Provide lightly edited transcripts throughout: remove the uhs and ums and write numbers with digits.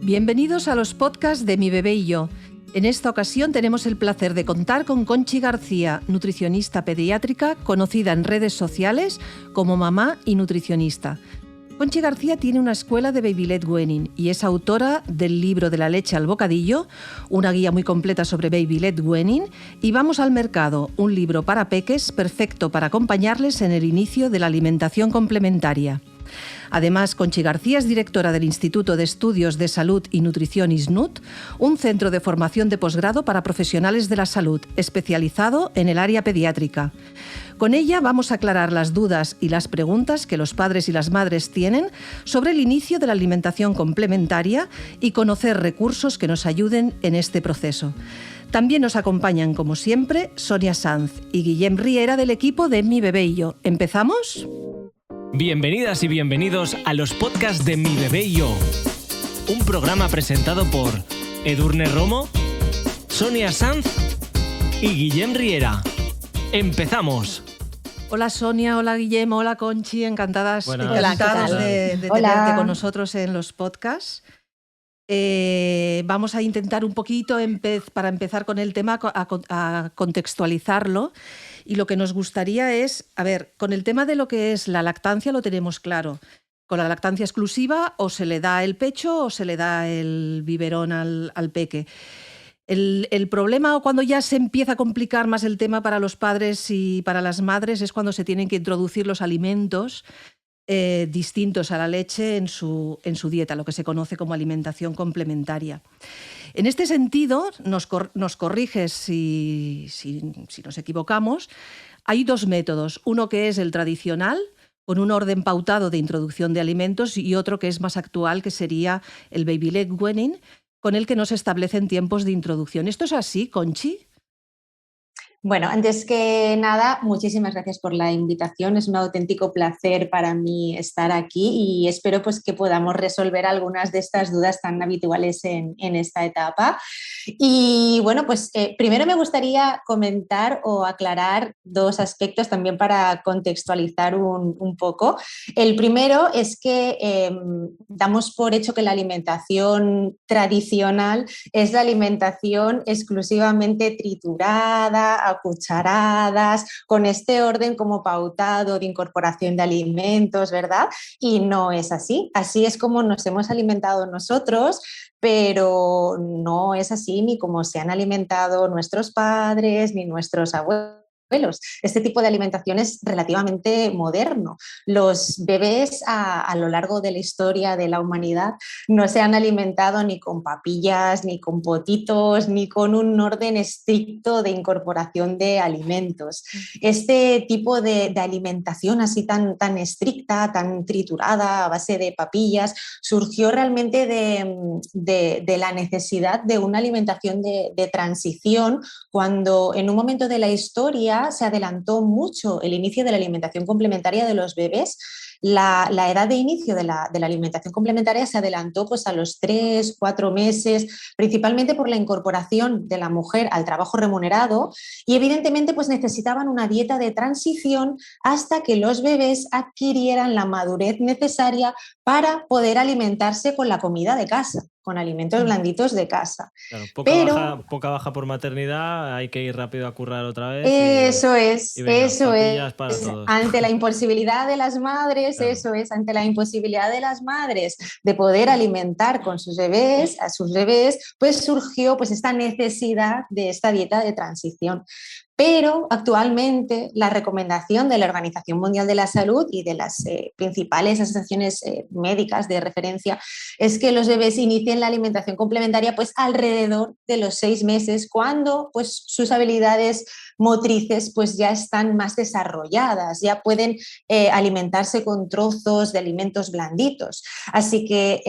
Bienvenidos a los podcasts de Mi Bebé y Yo. En esta ocasión tenemos el placer de contar con Conchi García, nutricionista pediátrica, conocida en redes sociales como Mamá y Nutricionista. Conchi García tiene una escuela de Baby-led weaning y es autora del libro De la leche al bocadillo, una guía muy completa sobre Baby-led weaning, y Vamos al mercado, un libro para peques perfecto para acompañarles en el inicio de la alimentación complementaria. Además, Conchi García es directora del Instituto de Estudios de Salud y Nutrición ISNUT, un centro de formación de posgrado para profesionales de la salud, especializado en el área pediátrica. Con ella vamos a aclarar las dudas y las preguntas que los padres y las madres tienen sobre el inicio de la alimentación complementaria y conocer recursos que nos ayuden en este proceso. También nos acompañan, como siempre, Sonia Sanz y Guillem Riera del equipo de Mi Bebé y Yo. ¿Empezamos? Bienvenidas y bienvenidos a los podcasts de Mi Bebé y Yo. Un programa presentado por Edurne Romo, Sonia Sanz y Guillem Riera. ¡Empezamos! Hola Sonia, hola Guillem, hola Conchi, encantados de tenerte con nosotros en los podcasts. Vamos a intentar un poquito, para empezar con el tema, a contextualizarlo. Y lo que nos gustaría es, con el tema de lo que es la lactancia lo tenemos claro. Con la lactancia exclusiva o se le da el pecho o se le da el biberón al peque. El problema, cuando ya se empieza a complicar más el tema para los padres y para las madres, es cuando se tienen que introducir los alimentos distintos a la leche en su dieta, lo que se conoce como alimentación complementaria. En este sentido, nos corriges si nos equivocamos, hay dos métodos. Uno que es el tradicional, con un orden pautado de introducción de alimentos, y otro que es más actual, que sería el Baby-led weaning, con el que no se establecen tiempos de introducción. ¿Esto es así, Conchi? Bueno, antes que nada, muchísimas gracias por la invitación. Es un auténtico placer para mí estar aquí y espero pues, que podamos resolver algunas de estas dudas tan habituales en esta etapa. Y bueno, pues primero me gustaría comentar o aclarar dos aspectos también para contextualizar un poco. El primero es que damos por hecho que la alimentación tradicional es la alimentación exclusivamente triturada, a cucharadas, con este orden como pautado de incorporación de alimentos, ¿verdad? Y no es así. Así es como nos hemos alimentado nosotros, pero no es así ni como se han alimentado nuestros padres ni nuestros abuelos. Este tipo de alimentación es relativamente moderno. Los bebés a lo largo de la historia de la humanidad no se han alimentado ni con papillas, ni con potitos, ni con un orden estricto de incorporación de alimentos. Este tipo de alimentación así tan estricta, tan triturada, a base de papillas, surgió realmente de la necesidad de una alimentación de transición, cuando en un momento de la historia se adelantó mucho el inicio de la alimentación complementaria de los bebés. La edad de inicio de la alimentación complementaria se adelantó pues, a los 3-4 meses, principalmente por la incorporación de la mujer al trabajo remunerado, y evidentemente pues, necesitaban una dieta de transición hasta que los bebés adquirieran la madurez necesaria para poder alimentarse con la comida de casa, con alimentos blanditos de casa. Claro, poca baja por maternidad, hay que ir rápido a currar otra vez. Eso es. Para todos. Ante la imposibilidad de las madres, claro. Ante la imposibilidad de las madres de poder alimentar con sus bebés, a sus bebés, pues surgió pues esta necesidad de esta dieta de transición. Pero actualmente la recomendación de la Organización Mundial de la Salud y de las principales asociaciones médicas de referencia es que los bebés inicien la alimentación complementaria pues alrededor de los 6 meses, cuando pues sus habilidades motrices pues ya están más desarrolladas, ya pueden alimentarse con trozos de alimentos blanditos. Así que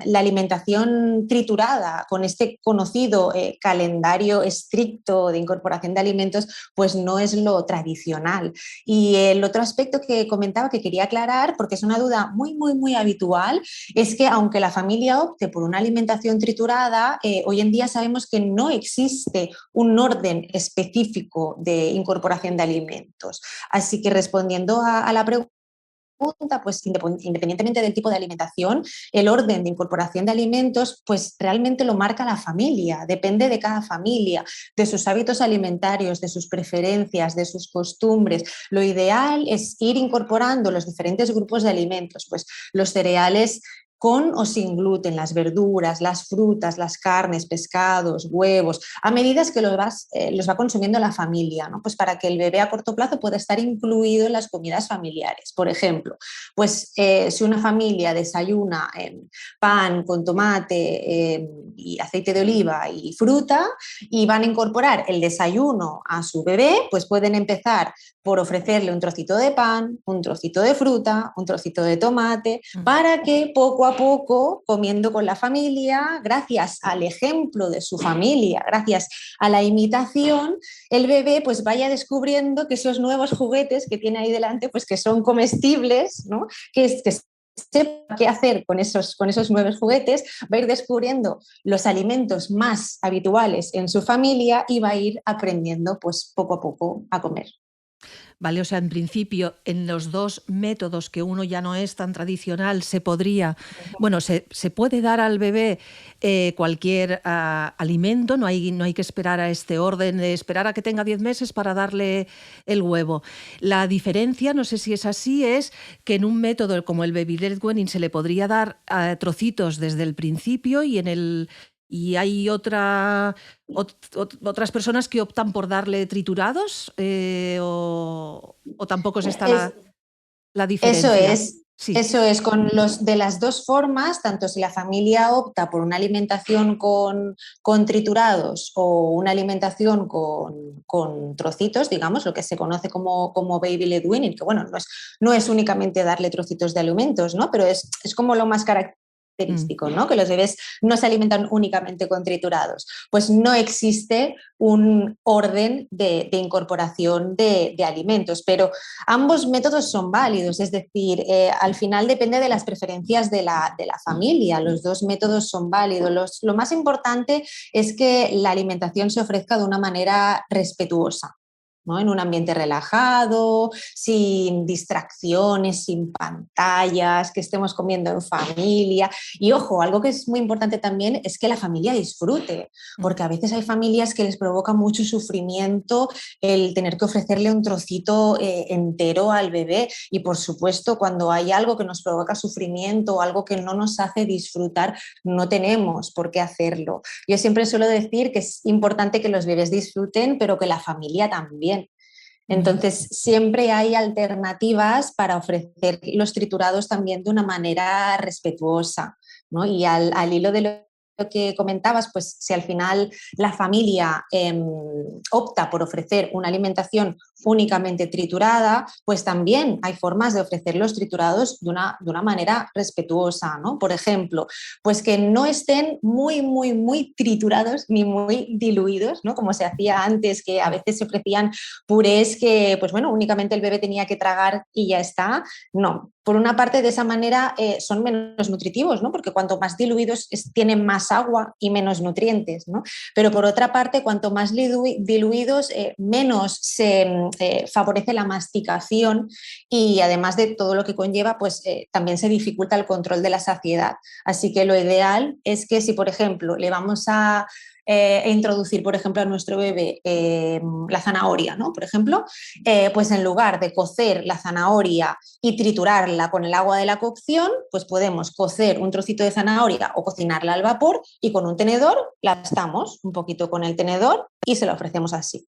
la alimentación triturada con este conocido calendario estricto de incorporación de alimentos pues no es lo tradicional. Y el otro aspecto que comentaba, que quería aclarar, porque es una duda muy habitual, es que aunque la familia opte por una alimentación triturada, hoy en día sabemos que no existe un orden específico de incorporación de alimentos. Así que respondiendo a la pregunta, pregunta, pues independientemente del tipo de alimentación, el orden de incorporación de alimentos, pues realmente lo marca la familia, depende de cada familia, de sus hábitos alimentarios, de sus preferencias, de sus costumbres. Lo ideal es ir incorporando los diferentes grupos de alimentos, pues los cereales con o sin gluten, las verduras, las frutas, las carnes, pescados, huevos, a medida que los va consumiendo la familia, ¿no? Pues para que el bebé a corto plazo pueda estar incluido en las comidas familiares. Por ejemplo, pues si una familia desayuna pan con tomate y aceite de oliva y fruta y van a incorporar el desayuno a su bebé, pues pueden empezar por ofrecerle un trocito de pan, un trocito de fruta, un trocito de tomate, para que poco a poco, comiendo con la familia, gracias al ejemplo de su familia, gracias a la imitación, el bebé pues vaya descubriendo que esos nuevos juguetes que tiene ahí delante, pues que son comestibles, ¿no? que sepa qué hacer con esos nuevos juguetes, va a ir descubriendo los alimentos más habituales en su familia y va a ir aprendiendo pues poco a poco a comer. Vale, o sea, en principio, en los dos métodos, que uno ya no es tan tradicional, se puede dar al bebé cualquier alimento, no hay que esperar a este orden de esperar a que tenga 10 meses para darle el huevo. La diferencia, no sé si es así, es que en un método como el Baby Led Weaning se le podría dar trocitos desde el principio y hay otras personas que optan por darle triturados o tampoco es esta la diferencia. Eso es, con los de las dos formas, tanto si la familia opta por una alimentación con triturados o una alimentación con trocitos, digamos, lo que se conoce como Baby Led Weaning, que bueno, no es únicamente darle trocitos de alimentos, ¿no? Pero es como lo más característico, ¿no? Que los bebés no se alimentan únicamente con triturados. Pues no existe un orden de incorporación de alimentos, pero ambos métodos son válidos, es decir, al final depende de las preferencias de la familia, los dos métodos son válidos. Lo más importante es que la alimentación se ofrezca de una manera respetuosa, ¿no? En un ambiente relajado, sin distracciones, sin pantallas, que estemos comiendo en familia. Y ojo, algo que es muy importante también es que la familia disfrute, porque a veces hay familias que les provoca mucho sufrimiento el tener que ofrecerle un trocito entero al bebé, y por supuesto cuando hay algo que nos provoca sufrimiento o algo que no nos hace disfrutar, no tenemos por qué hacerlo. Yo siempre suelo decir que es importante que los bebés disfruten, pero que la familia también. Entonces, siempre hay alternativas para ofrecer los triturados también de una manera respetuosa, ¿no? Y al hilo de lo que comentabas, pues si al final la familia opta por ofrecer una alimentación únicamente triturada, pues también hay formas de ofrecer los triturados de una manera respetuosa, ¿no? Por ejemplo, pues que no estén muy, muy, muy triturados ni muy diluidos, ¿no? Como se hacía antes, que a veces se ofrecían purés que, pues bueno, únicamente el bebé tenía que tragar y ya está. No, por una parte de esa manera son menos nutritivos, ¿no? Porque cuanto más diluidos tienen más agua y menos nutrientes, ¿no? Pero por otra parte, cuanto más diluidos, menos se favorece la masticación, y además de todo lo que conlleva, pues también se dificulta el control de la saciedad. Así que lo ideal es que si, por ejemplo, le vamos a introducir, por ejemplo, a nuestro bebé la zanahoria, ¿no? Por ejemplo, pues en lugar de cocer la zanahoria y triturarla con el agua de la cocción, pues podemos cocer un trocito de zanahoria o cocinarla al vapor, y con un tenedor la aplastamos un poquito con el tenedor y se la ofrecemos así.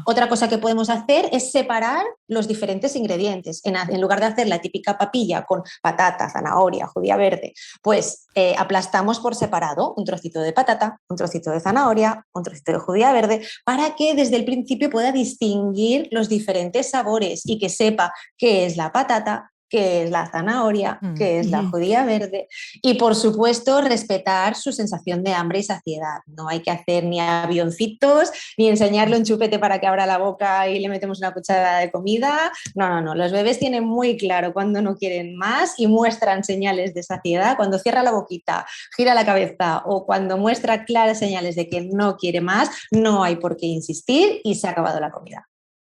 Otra cosa que podemos hacer es separar los diferentes ingredientes. En lugar de hacer la típica papilla con patata, zanahoria, judía verde, pues aplastamos por separado un trocito de patata, un trocito de zanahoria, un trocito de judía verde, para que desde el principio pueda distinguir los diferentes sabores y que sepa qué es la patata, qué es la zanahoria, qué es la judía verde, y por supuesto respetar su sensación de hambre y saciedad. No hay que hacer ni avioncitos, ni enseñarle un chupete para que abra la boca y le metemos una cucharada de comida. No. Los bebés tienen muy claro cuando no quieren más y muestran señales de saciedad. Cuando cierra la boquita, gira la cabeza, o cuando muestra claras señales de que no quiere más, no hay por qué insistir y se ha acabado la comida.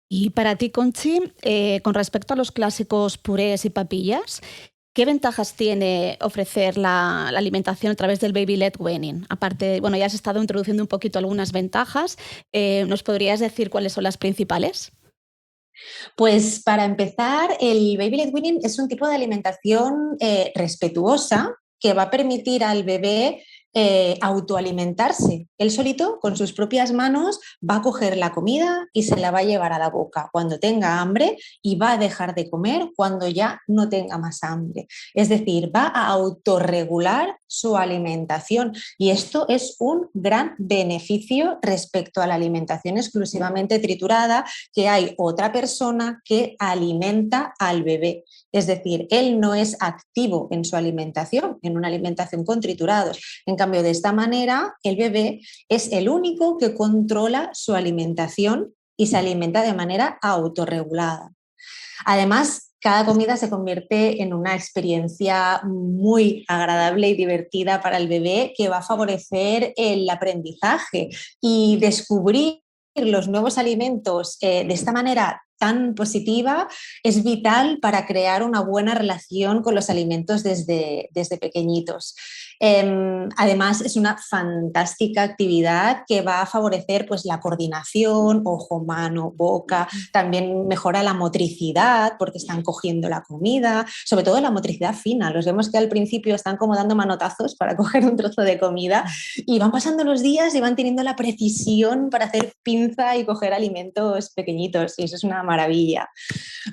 Y para ti, Conchi, con respecto a los clásicos purés y papillas, ¿qué ventajas tiene ofrecer la alimentación a través del baby-led weaning? Aparte, bueno, ya has estado introduciendo un poquito algunas ventajas. ¿Nos podrías decir cuáles son las principales? Pues para empezar, el baby-led weaning es un tipo de alimentación respetuosa que va a permitir al bebé autoalimentarse. Él solito, con sus propias manos, va a coger la comida y se la va a llevar a la boca cuando tenga hambre y va a dejar de comer cuando ya no tenga más hambre. Es decir, va a autorregular su alimentación y esto es un gran beneficio respecto a la alimentación exclusivamente triturada, que hay otra persona que alimenta al bebé. Es decir, él no es activo en su alimentación, en una alimentación con triturados. En cambio, de esta manera, el bebé es el único que controla su alimentación y se alimenta de manera autorregulada. Además, cada comida se convierte en una experiencia muy agradable y divertida para el bebé que va a favorecer el aprendizaje y descubrir los nuevos alimentos de esta manera tan positiva es vital para crear una buena relación con los alimentos desde pequeñitos. Además, es una fantástica actividad que va a favorecer pues, la coordinación, ojo, mano, boca, también mejora la motricidad porque están cogiendo la comida, sobre todo la motricidad fina. Los vemos que al principio están como dando manotazos para coger un trozo de comida y van pasando los días y van teniendo la precisión para hacer pinza y coger alimentos pequeñitos y eso es una maravilla.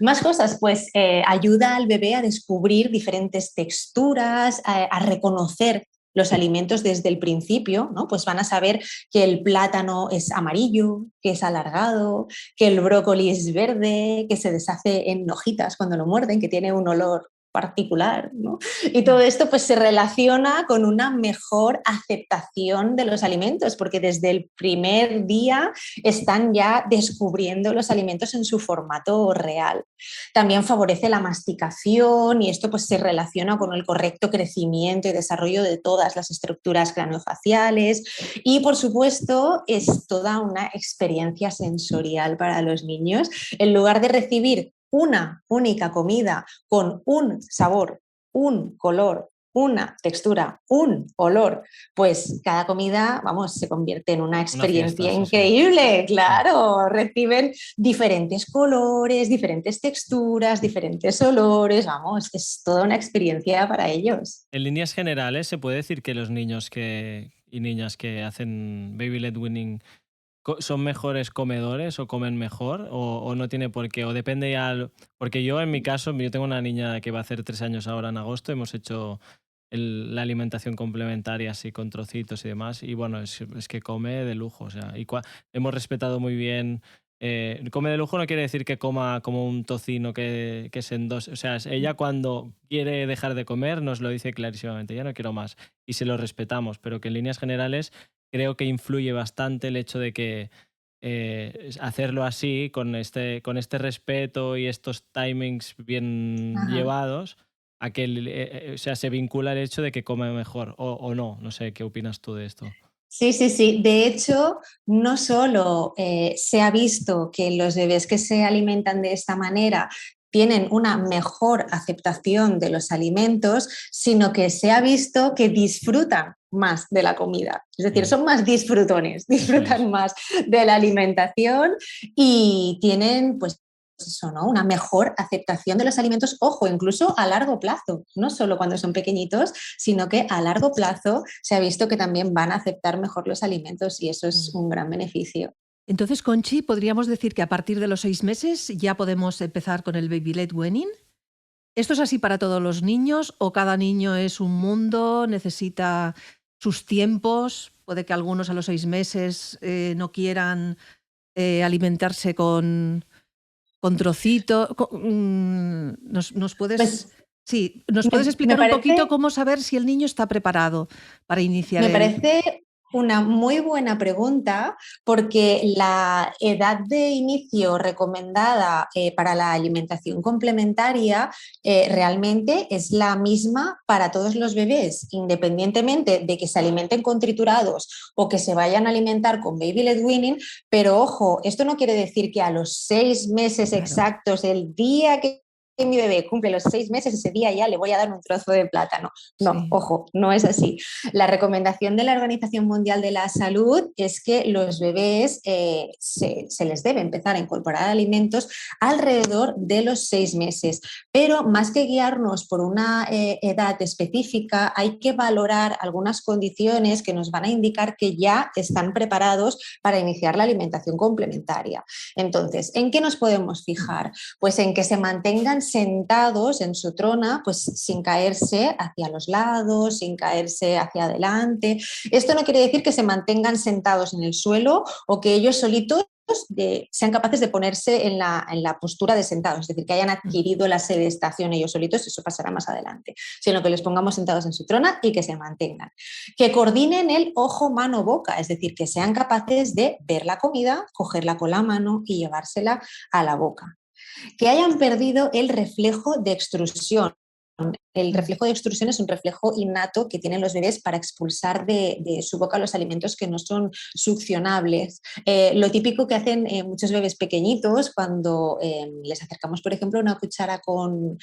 Más cosas, pues ayuda al bebé a descubrir diferentes texturas, a reconocer los alimentos desde el principio, ¿no? Pues van a saber que el plátano es amarillo, que es alargado, que el brócoli es verde, que se deshace en hojitas cuando lo muerden, que tiene un olor particular, ¿no? Y todo esto pues se relaciona con una mejor aceptación de los alimentos, porque desde el primer día están ya descubriendo los alimentos en su formato real. También favorece la masticación y esto pues se relaciona con el correcto crecimiento y desarrollo de todas las estructuras craneofaciales y por supuesto es toda una experiencia sensorial para los niños. En lugar de recibir una única comida con un sabor, un color, una textura, un olor, pues cada comida, vamos, se convierte en una experiencia increíble, claro, reciben diferentes colores, diferentes texturas, diferentes olores, vamos, es toda una experiencia para ellos. En líneas generales, ¿se puede decir que los niños y niñas que hacen baby-led weaning son mejores comedores o comen mejor o no tiene por qué? O depende ya... Porque yo en mi caso, yo tengo una niña que va a hacer 3 años ahora en agosto, hemos hecho la alimentación complementaria así con trocitos y demás y bueno, es que come de lujo, o sea, hemos respetado muy bien... come de lujo no quiere decir que coma como un tocino que es en dos, o sea, ella cuando quiere dejar de comer nos lo dice clarísimamente, ya no quiero más y se lo respetamos, pero que en líneas generales creo que influye bastante el hecho de que hacerlo así, con este respeto y estos timings bien llevados, a que o sea, se vincula el hecho de que come mejor o no. No sé, ¿qué opinas tú de esto? Sí, sí, sí. De hecho, no solo se ha visto que los bebés que se alimentan de esta manera tienen una mejor aceptación de los alimentos, sino que se ha visto que disfrutan más de la comida. Es decir, son más disfrutones, disfrutan más de la alimentación y tienen, pues, eso, ¿no? Una mejor aceptación de los alimentos, ojo, incluso a largo plazo, no solo cuando son pequeñitos, sino que a largo plazo se ha visto que también van a aceptar mejor los alimentos y eso es un gran beneficio. Entonces, Conchi, ¿podríamos decir que a partir de los 6 meses ya podemos empezar con el baby-led weaning? ¿Esto es así para todos los niños o cada niño es un mundo, necesita sus tiempos? Puede que algunos a los 6 meses no quieran alimentarse con trocitos. ¿Nos puedes, Pues, ¿nos puedes explicar un poquito cómo saber si el niño está preparado para iniciar? Me parece una muy buena pregunta, porque la edad de inicio recomendada para la alimentación complementaria realmente es la misma para todos los bebés, independientemente de que se alimenten con triturados o que se vayan a alimentar con baby led weaning. Pero ojo, esto no quiere decir que a los 6 meses exactos, el día que mi bebé cumple los 6 meses, ese día ya le voy a dar un trozo de plátano. No, sí. Ojo, no es así. La recomendación de la Organización Mundial de la Salud es que los bebés se les debe empezar a incorporar alimentos alrededor de los 6 meses. Pero más que guiarnos por una edad específica, hay que valorar algunas condiciones que nos van a indicar que ya están preparados para iniciar la alimentación complementaria. Entonces, ¿en qué nos podemos fijar? Pues en que se mantengan sentados en su trona, pues sin caerse hacia los lados, sin caerse hacia adelante. Esto no quiere decir que se mantengan sentados en el suelo o que ellos solitos sean capaces de ponerse en la postura de sentados, es decir, que hayan adquirido la sedestación ellos solitos, eso pasará más adelante, sino que les pongamos sentados en su trona y que se mantengan. Que coordinen el ojo, mano, boca, es decir, que sean capaces de ver la comida, cogerla con la mano y llevársela a la boca. Que hayan perdido el reflejo de extrusión. El reflejo de extrusión es un reflejo innato que tienen los bebés para expulsar de su boca los alimentos que no son succionables. Lo típico que hacen muchos bebés pequeñitos cuando les acercamos, por ejemplo, una cuchara con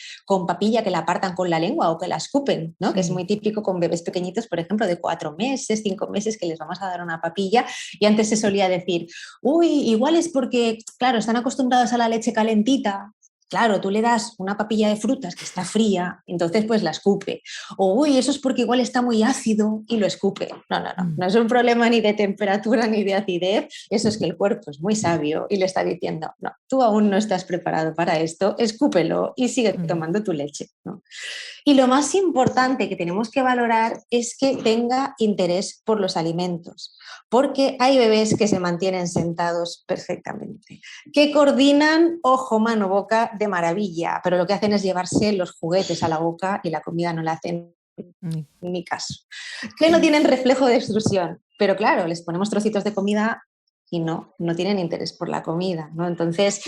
papilla, que la apartan con la lengua o que la escupen, ¿no? Sí. Que es muy típico con bebés pequeñitos, por ejemplo, de 4 meses, 5 meses, que les vamos a dar una papilla, y antes se solía decir, uy, igual es porque, claro, están acostumbrados a la leche calentita. Claro, tú le das una papilla de frutas que está fría, entonces pues la escupe. O, uy, eso es porque igual está muy ácido y lo escupe. No es un problema ni de temperatura ni de acidez, eso es que el cuerpo es muy sabio y le está diciendo, no, tú aún no estás preparado para esto, escúpelo y sigue tomando tu leche, ¿no? Y lo más importante que tenemos que valorar es que tenga interés por los alimentos, porque hay bebés que se mantienen sentados perfectamente, que coordinan ojo, mano, boca de maravilla, pero lo que hacen es llevarse los juguetes a la boca y la comida no la hacen ni caso. Que no tienen reflejo de extrusión, pero claro, les ponemos trocitos de comida y no tienen interés por la comida, ¿no? Entonces,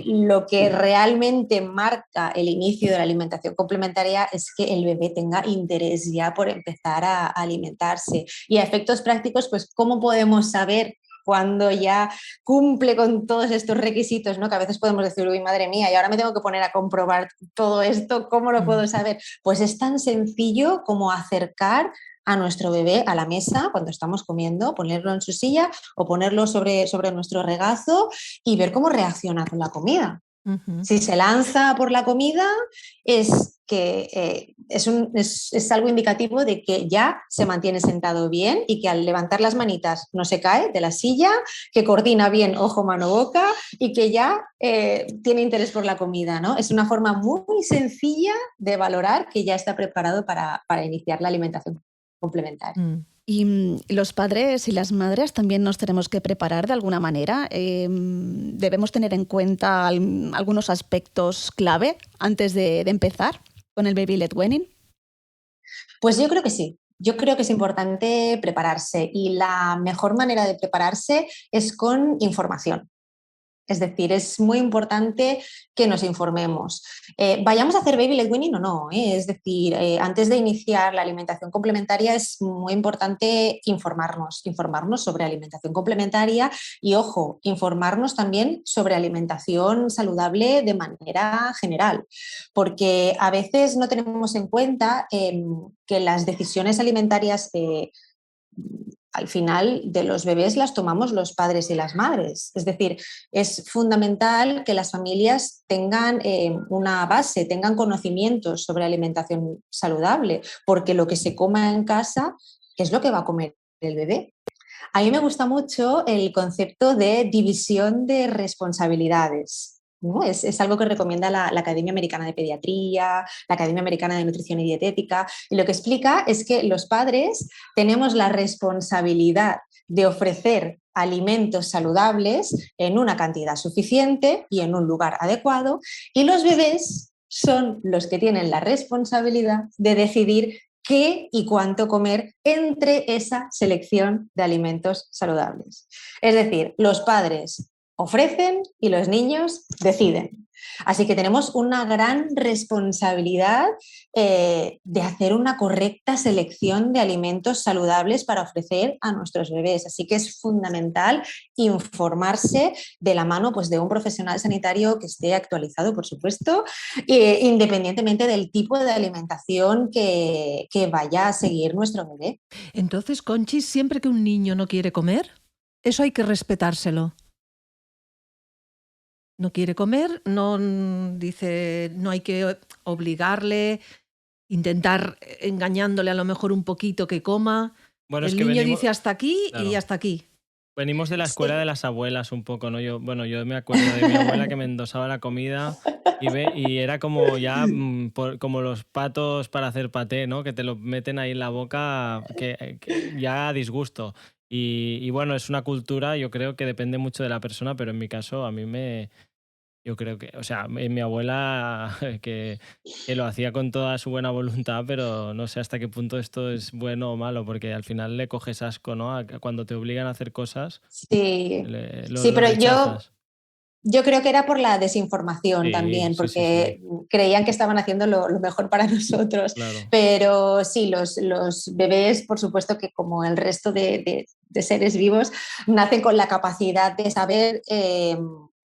lo que realmente marca el inicio de la alimentación complementaria es que el bebé tenga interés ya por empezar a alimentarse. Y a efectos prácticos, pues, ¿cómo podemos saber cuando ya cumple con todos estos requisitos, ¿no? Que a veces podemos decir, uy, madre mía, y ahora me tengo que poner a comprobar todo esto, ¿cómo lo puedo saber? Pues es tan sencillo como acercar a nuestro bebé a la mesa cuando estamos comiendo, ponerlo en su silla o ponerlo sobre nuestro regazo y ver cómo reacciona con la comida. Uh-huh. Si se lanza por la comida es que es algo indicativo de que ya se mantiene sentado bien y que al levantar las manitas no se cae de la silla, que coordina bien ojo, mano, boca y que ya tiene interés por la comida, ¿no? Es una forma muy sencilla de valorar que ya está preparado para iniciar la alimentación complementaria. Y los padres y las madres también nos tenemos que preparar de alguna manera. ¿Debemos tener en cuenta algunos aspectos clave antes de empezar con el baby led weaning? Pues yo creo que sí. Yo creo que es importante prepararse y la mejor manera de prepararse es con información. Es decir, es muy importante que nos informemos. ¿Vayamos a hacer baby led weaning o no? Es decir, antes de iniciar la alimentación complementaria es muy importante informarnos sobre alimentación complementaria y, ojo, informarnos también sobre alimentación saludable de manera general, porque a veces no tenemos en cuenta que las decisiones alimentarias al final de los bebés las tomamos los padres y las madres. Es decir, es fundamental que las familias tengan una base, tengan conocimientos sobre alimentación saludable, porque lo que se coma en casa es lo que va a comer el bebé. A mí me gusta mucho el concepto de división de responsabilidades, ¿no? Es algo que recomienda la Academia Americana de Pediatría, la Academia Americana de Nutrición y Dietética, y lo que explica es que los padres tenemos la responsabilidad de ofrecer alimentos saludables en una cantidad suficiente y en un lugar adecuado, y los bebés son los que tienen la responsabilidad de decidir qué y cuánto comer entre esa selección de alimentos saludables. Es decir, los padres ofrecen y los niños deciden. Así que tenemos una gran responsabilidad de hacer una correcta selección de alimentos saludables para ofrecer a nuestros bebés. Así que es fundamental informarse de la mano, pues, de un profesional sanitario que esté actualizado, por supuesto, independientemente del tipo de alimentación que vaya a seguir nuestro bebé. Entonces, Conchi, siempre que un niño no quiere comer, eso hay que respetárselo. No quiere comer, dice, no hay que obligarle, intentar engañándole a lo mejor un poquito que coma. Bueno, el es que niño venimos, dice hasta aquí claro, y hasta aquí. venimos de la escuela Sí. de las abuelas un poco, ¿no? Yo me acuerdo de mi abuela que me endosaba la comida y era como ya como los patos para hacer paté, ¿no? Que te lo meten ahí en la boca, que ya a disgusto. Y bueno, es una cultura, yo creo que depende mucho de la persona, pero en mi caso yo creo que, o sea, mi abuela que lo hacía con toda su buena voluntad, pero no sé hasta qué punto esto es bueno o malo, porque al final le coges asco, ¿no? Cuando te obligan a hacer cosas, Sí, lo sí, pero rechazas. yo creo que era por la desinformación Sí, también, sí, sí, sí, porque creían que estaban haciendo lo mejor para nosotros. claro. Pero sí, los bebés, por supuesto que como el resto de seres vivos, nacen con la capacidad de saber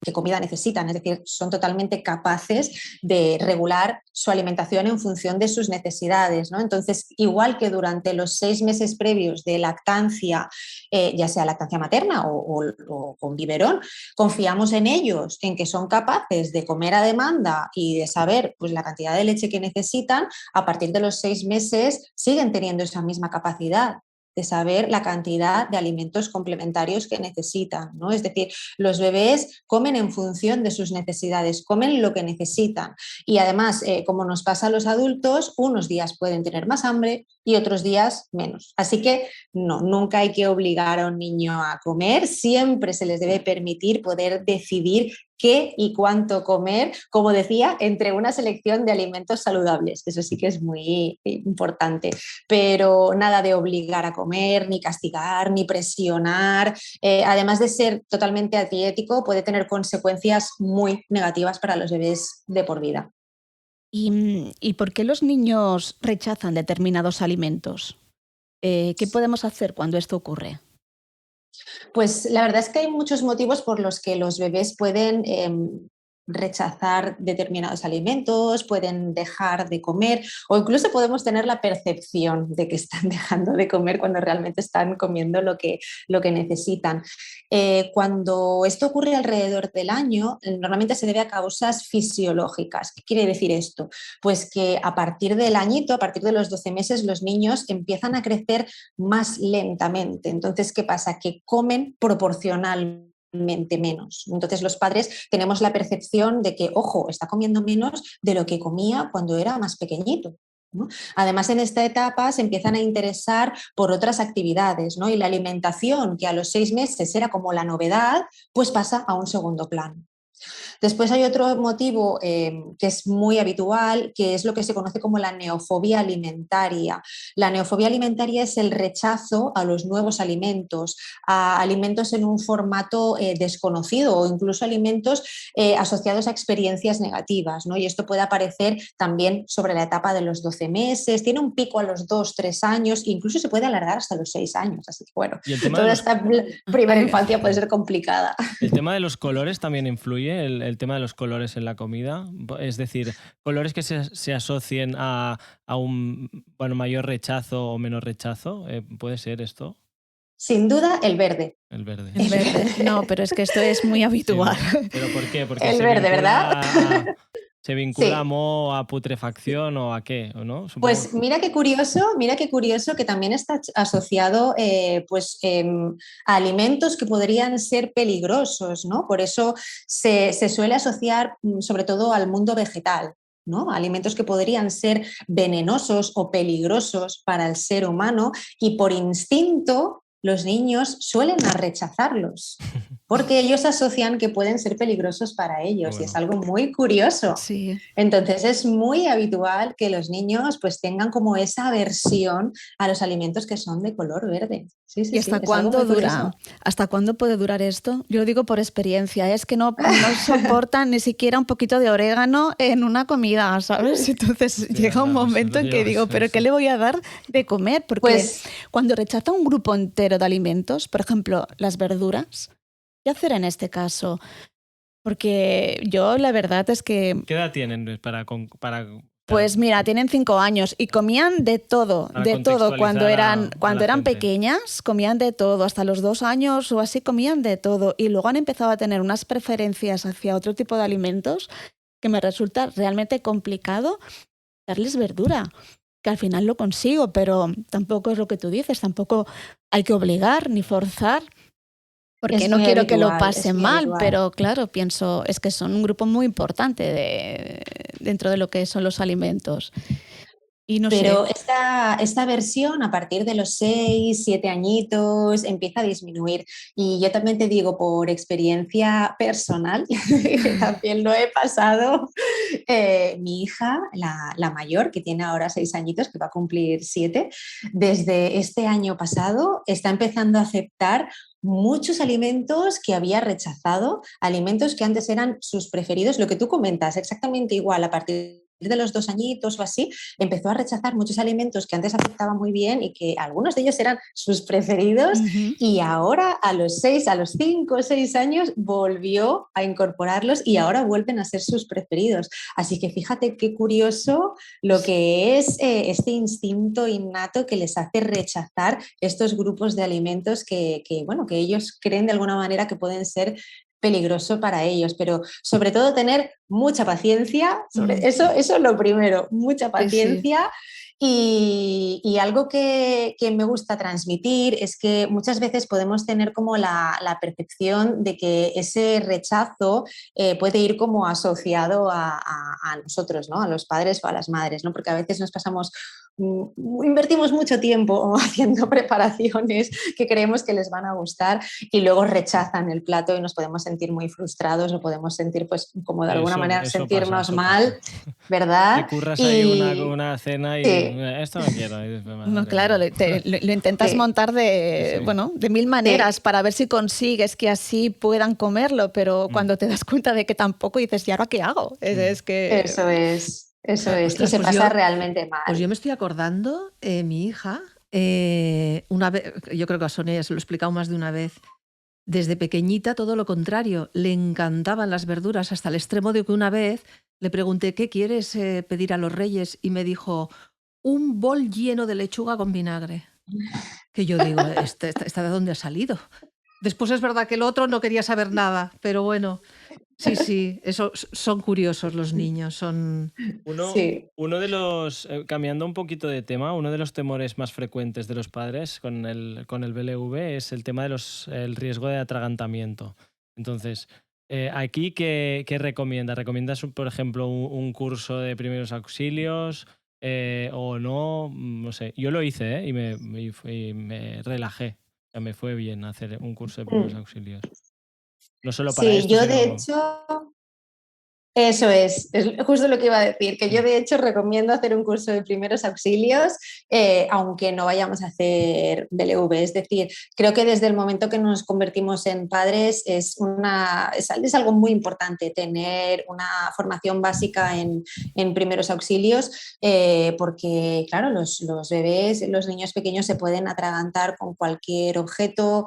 qué comida necesitan, es decir, son totalmente capaces de regular su alimentación en función de sus necesidades, ¿no? Entonces, igual que durante los 6 meses previos de lactancia, ya sea lactancia materna o con biberón, confiamos en ellos, en que son capaces de comer a demanda y de saber, pues, la cantidad de leche que necesitan. A partir de los 6 meses siguen teniendo esa misma capacidad de saber la cantidad de alimentos complementarios que necesitan, ¿no? Es decir, los bebés comen en función de sus necesidades, comen lo que necesitan. Y además, como nos pasa a los adultos, unos días pueden tener más hambre y otros días menos. Así que no, nunca hay que obligar a un niño a comer, siempre se les debe permitir poder decidir qué y cuánto comer, como decía, entre una selección de alimentos saludables. Eso sí que es muy importante, pero nada de obligar a comer, ni castigar, ni presionar. Además de ser totalmente antiético, puede tener consecuencias muy negativas para los bebés de por vida. ¿Y por qué los niños rechazan determinados alimentos? ¿Qué podemos hacer cuando esto ocurre? Pues la verdad es que hay muchos motivos por los que los bebés pueden rechazar determinados alimentos, pueden dejar de comer o incluso podemos tener la percepción de que están dejando de comer cuando realmente están comiendo lo que necesitan. Cuando esto ocurre alrededor del año, normalmente se debe a causas fisiológicas. ¿Qué quiere decir esto? Pues que a partir del añito, a partir de los 12 meses, los niños empiezan a crecer más lentamente. Entonces, ¿qué pasa? Que comen proporcionalmente menos. Entonces los padres tenemos la percepción de que, ojo, está comiendo menos de lo que comía cuando era más pequeñito, ¿no? Además, en esta etapa se empiezan a interesar por otras actividades, ¿no? Y la alimentación, que a los 6 meses era como la novedad, pues pasa a un segundo plano. Después hay otro motivo que es muy habitual, que es lo que se conoce como la neofobia alimentaria. La neofobia alimentaria es el rechazo a los nuevos alimentos, a alimentos en un formato desconocido o incluso alimentos asociados a experiencias negativas, ¿no? Y esto puede aparecer también sobre la etapa de los 12 meses, tiene un pico a los 2-3 años, incluso se puede alargar hasta los 6 años. Así que bueno, toda esta primera infancia puede ser complicada. ¿El tema de los colores también influye? ¿El tema de los colores en la comida? Es decir, colores que se asocien a un mayor rechazo o menos rechazo. ¿Puede ser esto? Sin duda, el verde. El verde. El verde. No, pero es que esto es muy habitual. Sí, ¿no? ¿Pero por qué? Porque el verde, ¿verdad? ¿Se vincula Sí. a moho, a putrefacción o a qué? ¿O no? Supongo. Pues mira qué curioso que también está asociado a alimentos que podrían ser peligrosos, ¿no? Por eso se suele asociar sobre todo al mundo vegetal, ¿no? Alimentos que podrían ser venenosos o peligrosos para el ser humano y por instinto los niños suelen rechazarlos. porque ellos asocian que pueden ser peligrosos para ellos, y es algo muy curioso. Sí. Entonces es muy habitual que los niños pues tengan como esa aversión a los alimentos que son de color verde. Sí, ¿Y hasta sí, es algo cuándo muy dura? curioso. ¿Hasta cuándo puede durar esto? Yo lo digo por experiencia, es que no soportan ni siquiera un poquito de orégano en una comida, ¿sabes? Entonces Sí, llega un momento en que digo, ¿pero qué le voy a dar de comer? Porque Pues cuando rechaza un grupo entero de alimentos, por ejemplo, las verduras, ¿qué hacer en este caso? Porque yo la verdad es que, ¿Qué edad tienen pues mira, tienen 5 años y comían de todo cuando contextualizar a la eran gente? pequeñas, comían de todo, hasta los 2 años o así comían de todo y luego han empezado a tener unas preferencias hacia otro tipo de alimentos que me resulta realmente complicado darles verdura, que al final lo consigo, pero tampoco es lo que tú dices, tampoco hay que obligar ni forzar. Porque es no muy quiero que lo habitual, es pasen muy mal, habitual. pero claro, pienso, es que son un grupo muy importante dentro de lo que son los alimentos. Y no Pero sé. esta versión a partir de los 6, 7 añitos empieza a disminuir. Y yo también te digo por experiencia personal, que también lo he pasado, mi hija, la mayor, que tiene ahora 6 añitos, que va a cumplir 7, desde este año pasado está empezando a aceptar muchos alimentos que había rechazado, alimentos que antes eran sus preferidos, lo que tú comentas, exactamente igual, a partir de los 2 añitos o así, empezó a rechazar muchos alimentos que antes aceptaba muy bien y que algunos de ellos eran sus preferidos, Uh-huh. y ahora a los 6, a los 5 o 6 años volvió a incorporarlos y ahora vuelven a ser sus preferidos. Así que fíjate qué curioso lo que es este instinto innato que les hace rechazar estos grupos de alimentos bueno, que ellos creen de alguna manera que pueden ser peligroso para ellos, pero sobre todo tener mucha paciencia, eso es lo primero, mucha paciencia. Y algo que me gusta transmitir es que muchas veces podemos tener como la percepción de que ese rechazo puede ir como asociado a nosotros, ¿no? A los padres o a las madres, ¿no? Porque a veces nos pasamos, invertimos mucho tiempo haciendo preparaciones que creemos que les van a gustar y luego rechazan el plato y nos podemos sentir muy frustrados o podemos sentir, pues, como de alguna manera sentirnos mal, ¿verdad? Te curras ahí Y una cena y sí, esto no quiero. Y dices, No, claro, lo intentas Sí. montar de 1000 maneras para ver si consigues que así puedan comerlo, pero cuando te das cuenta de que tampoco dices, ¿y ahora qué hago? Es que... eso es. Eso es, y Ostras, se pues pasa realmente mal. Pues yo me estoy acordando, mi hija, una vez, yo creo que a Sonia ya se lo he explicado más de una vez, desde pequeñita todo lo contrario, le encantaban las verduras hasta el extremo de que una vez le pregunté, ¿qué quieres pedir a los Reyes? Y me dijo, un bol lleno de lechuga con vinagre. Que yo digo, ¿esta de dónde ha salido? Después es verdad que el otro no quería saber nada, pero bueno, sí, eso, son curiosos los niños, son... Uno de los, cambiando un poquito de tema, uno de los temores más frecuentes de los padres con el BLV es el tema el riesgo de atragantamiento. Entonces, aquí, ¿qué recomiendas? ¿Recomiendas, por ejemplo, un curso de primeros auxilios o no? No sé, yo lo hice y me relajé. O sea, me fue bien hacer un curso de primeros auxilios. No solo para Sí, esto, yo sino... de hecho... Eso es justo lo que iba a decir, que yo de hecho recomiendo hacer un curso de primeros auxilios, aunque no vayamos a hacer BLV. Es decir, creo que desde el momento que nos convertimos en padres es algo muy importante tener una formación básica en primeros auxilios, porque claro, los bebés, los niños pequeños se pueden atragantar con cualquier objeto,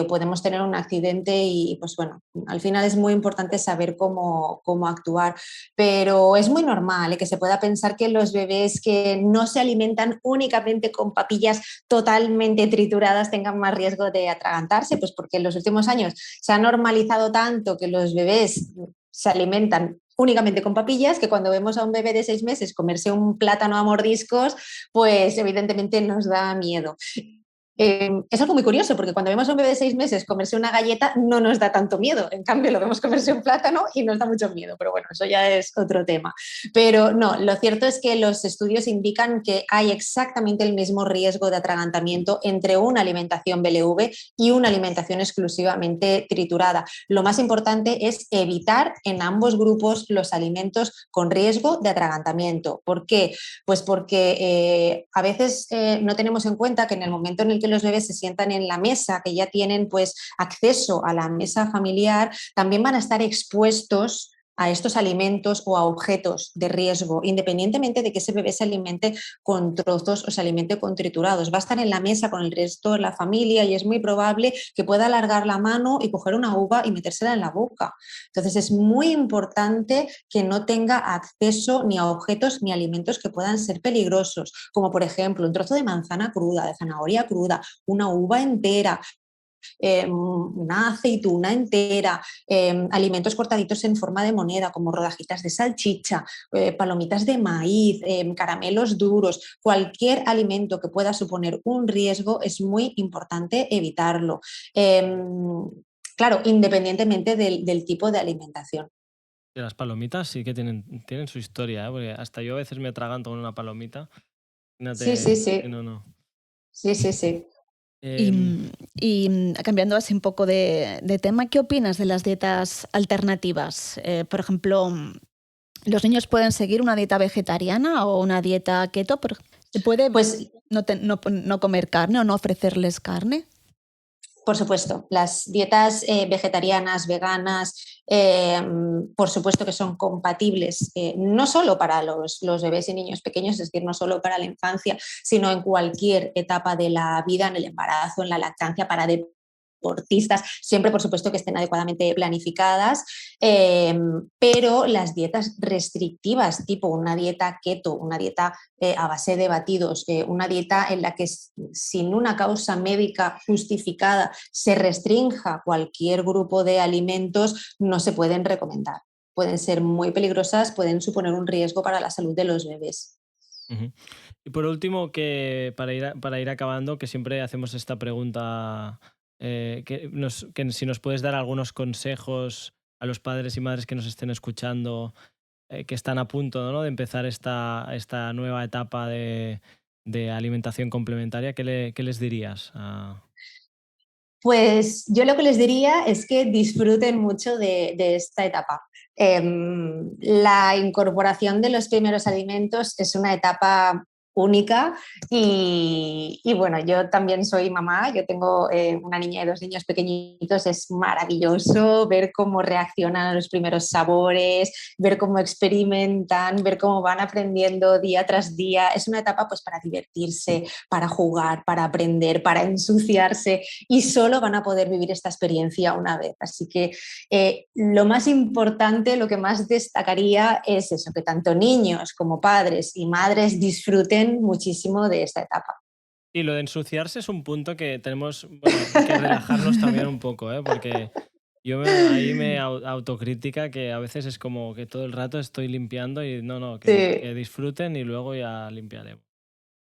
podemos tener un accidente y pues bueno, al final es muy importante saber cómo actuar. Pero es muy normal que se pueda pensar que los bebés que no se alimentan únicamente con papillas totalmente trituradas tengan más riesgo de atragantarse, pues porque en los últimos años se ha normalizado tanto que los bebés se alimentan únicamente con papillas, que cuando vemos a un bebé de 6 meses comerse un plátano a mordiscos, pues evidentemente nos da miedo. Es algo muy curioso porque cuando vemos a un bebé de 6 meses comerse una galleta no nos da tanto miedo, en cambio lo vemos comerse un plátano y nos da mucho miedo, pero bueno, eso ya es otro tema. Pero no, lo cierto es que los estudios indican que hay exactamente el mismo riesgo de atragantamiento entre una alimentación BLV y una alimentación exclusivamente triturada. Lo más importante es evitar en ambos grupos los alimentos con riesgo de atragantamiento. ¿Por qué? Pues porque a veces no tenemos en cuenta que en el momento en el que los bebés se sientan en la mesa, que ya tienen pues acceso a la mesa familiar, también van a estar expuestos a estos alimentos o a objetos de riesgo, independientemente de que ese bebé se alimente con trozos o se alimente con triturados. Va a estar en la mesa con el resto de la familia y es muy probable que pueda alargar la mano y coger una uva y metérsela en la boca. Entonces es muy importante que no tenga acceso ni a objetos ni a alimentos que puedan ser peligrosos, como por ejemplo un trozo de manzana cruda, de zanahoria cruda, una uva entera, una aceituna entera, alimentos cortaditos en forma de moneda como rodajitas de salchicha, palomitas de maíz, caramelos duros, cualquier alimento que pueda suponer un riesgo es muy importante evitarlo. Claro, independientemente del tipo de alimentación. Las palomitas sí que tienen su historia, ¿eh? Porque hasta yo a veces me atraganto con una palomita. Sí, sí, sí. No. Sí, sí, sí. Y cambiando así un poco de tema, ¿qué opinas de las dietas alternativas? Por ejemplo, ¿los niños pueden seguir una dieta vegetariana o una dieta keto? ¿Se puede pues, no comer carne o no ofrecerles carne? Por supuesto, las dietas vegetarianas, veganas, por supuesto que son compatibles, no solo para los bebés y niños pequeños, es decir, no solo para la infancia, sino en cualquier etapa de la vida, en el embarazo, en la lactancia, para deportistas, siempre por supuesto que estén adecuadamente planificadas, pero las dietas restrictivas, tipo una dieta keto, una dieta a base de batidos, una dieta en la que sin una causa médica justificada se restrinja cualquier grupo de alimentos, no se pueden recomendar. Pueden ser muy peligrosas, pueden suponer un riesgo para la salud de los bebés. Uh-huh. Y por último, que para ir acabando, que siempre hacemos esta pregunta, que si nos puedes dar algunos consejos a los padres y madres que nos estén escuchando, que están a punto, ¿no?, de empezar esta nueva etapa de alimentación complementaria, ¿qué les dirías? Pues yo lo que les diría es que disfruten mucho de esta etapa. La incorporación de los primeros alimentos es una etapa única y bueno, yo también soy mamá, yo tengo una niña y 2 niños pequeñitos, es maravilloso ver cómo reaccionan a los primeros sabores, ver cómo experimentan, ver cómo van aprendiendo día tras día. Es una etapa pues para divertirse, para jugar, para aprender, para ensuciarse y solo van a poder vivir esta experiencia una vez. Así que lo más importante, lo que más destacaría es eso, que tanto niños como padres y madres disfruten muchísimo de esta etapa. Y lo de ensuciarse es un punto que tenemos que relajarnos también un poco, ¿eh? Porque yo ahí me autocrítica que a veces es como que todo el rato estoy limpiando y que disfruten y luego ya limpiaremos.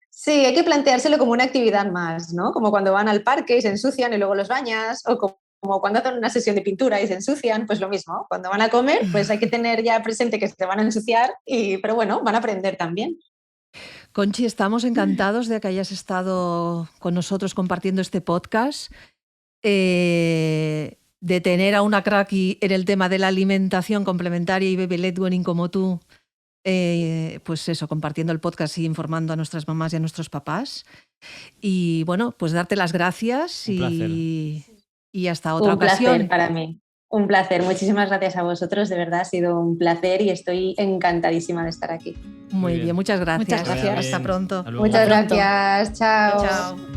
Sí, hay que planteárselo como una actividad más, ¿no? Como cuando van al parque y se ensucian y luego los bañas, o como cuando hacen una sesión de pintura y se ensucian, pues lo mismo. Cuando van a comer, pues hay que tener ya presente que se van a ensuciar, pero bueno, van a aprender también. Conchi, estamos encantados de que hayas estado con nosotros compartiendo este podcast, de tener a una crack en el tema de la alimentación complementaria y baby-led weaning como tú, pues eso, compartiendo el podcast y informando a nuestras mamás y a nuestros papás. Y bueno, pues darte las gracias y hasta otra ocasión. Un placer para mí. Un placer, muchísimas gracias a vosotros, de verdad ha sido un placer y estoy encantadísima de estar aquí. Muy bien, muchas gracias. Muchas gracias. Hasta pronto. Muchas gracias, chao. Chao.